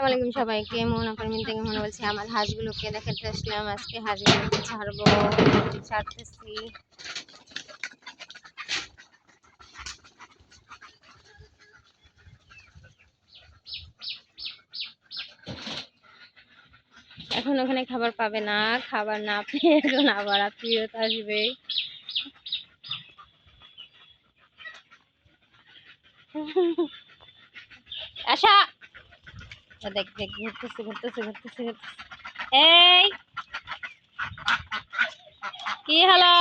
আসসালামু আলাইকুম সবাইকে। মোহনা ফার্মিং থেকে মনে বলছি। আমার হাঁসগুলোকে দেখাতে আসলাম। আজকে হাঁসগুলোকে ছাড়বো, ছাড়তেছি। এখন ওখানে খাবার পাবে না, খাবার না পেয়ে এখন আবার আত্মীয়তা আসবে। আশা দেখ দেখ, ঘুরতেছে ঘুরতেছে ঘুরতেছে ঘুরতেছে। এই কি হলো?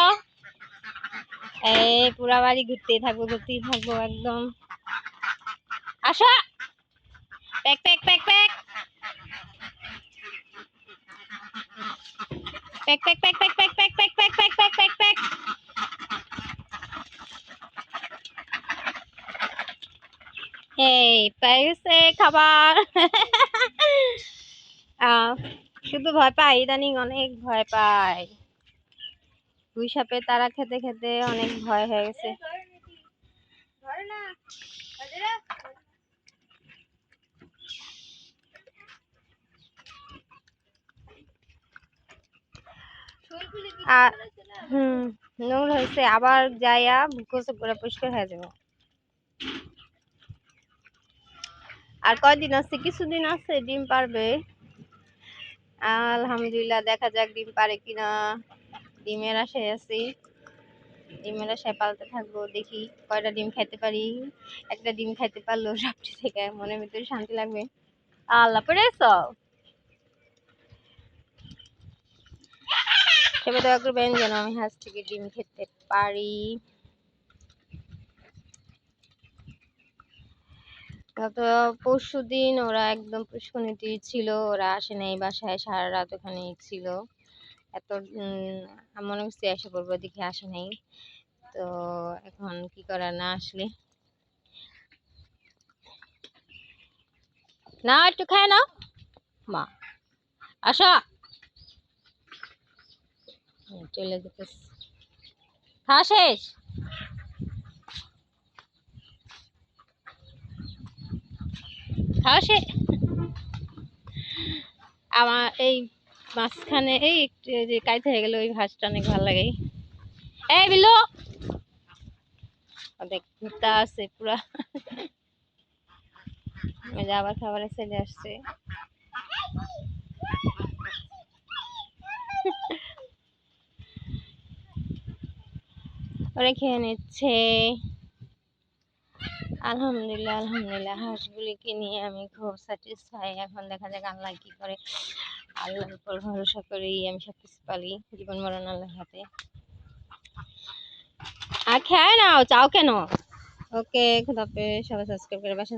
এই পুরা বাড়ি ঘুরতেই থাকবো একদম। আশা প্যাক প্যাক প্যাক প্যাক প্যাক প্যাক প্যাক প্যাক প্যাক প্যাক প্যাক প্যাক প্যাক প্যাক প্যাক প্যাক। এই পাইছে খাবার। শুধু ভয় পায়, ইদানিং অনেক ভয় পায়। দুই সাপে তারা খেতে খেতে অনেক ভয় হয়ে গেছে। নোংর হয়েছে, আবার যাইয়া গোসল করে পরিষ্কার হয়ে যাবে। আর কয়দিন আছে? কিছুদিন আছে, ডিম পারবে আলহামদুলিল্লাহ। দেখা যাক ডিম পারে কিনা। ডিমের আশায় আছি, ডিমের আশায় পালতে থাকবো। দেখি কয়টা ডিম খাইতে পারি। একটা ডিম খাইতে পারলেও সবটি থেকে মনের ভিতরে শান্তি লাগবে। আল্লাহ পড়েছ, সবাই দয়া করবেন যেন আমি হাঁস থেকে ডিম খেতে পারি। গত পরশু দিন ওরা একদম পুষ্কনিটি ছিল, ওরা আসে নাই বাসায়, সারা রাত ওখানে ছিল। এত মনে হচ্ছে এসে পড়বো, দেখে আসে নাই। তো এখন কি করার, না আসলে না, একটু খায় না মা। আসা চলে যেতে, খাওয়া শেষ? খাওয়া শেষ? আমার এই মাঝখানে এই একটু যে কাইতে হয়ে গেল, ওই ঘাসটা অনেক ভালো লাগে। এই বিলু দেখ ঘুরতে আছে পুরা। আবার খাবারের ছেলে আসছে। ওরা খেয়ে নিচ্ছে। আলহামদুলিল্লাহ আলহামদুলিল্লাহ, হাঁসগুলিকে নিয়ে আমি খুব স্যাটিসফাই। এখন দেখা যাক আল্লাহ কি করে। আল্লাহর উপর ভরসা করেই আমি সবকিছু পালি। জীবন মরণ আল্লাহর হাতে। আর খেয়ে নাও, চাও কেন? ওকে, খুদাহাফেজ। সবাই সাবস্ক্রাইব করে বাসা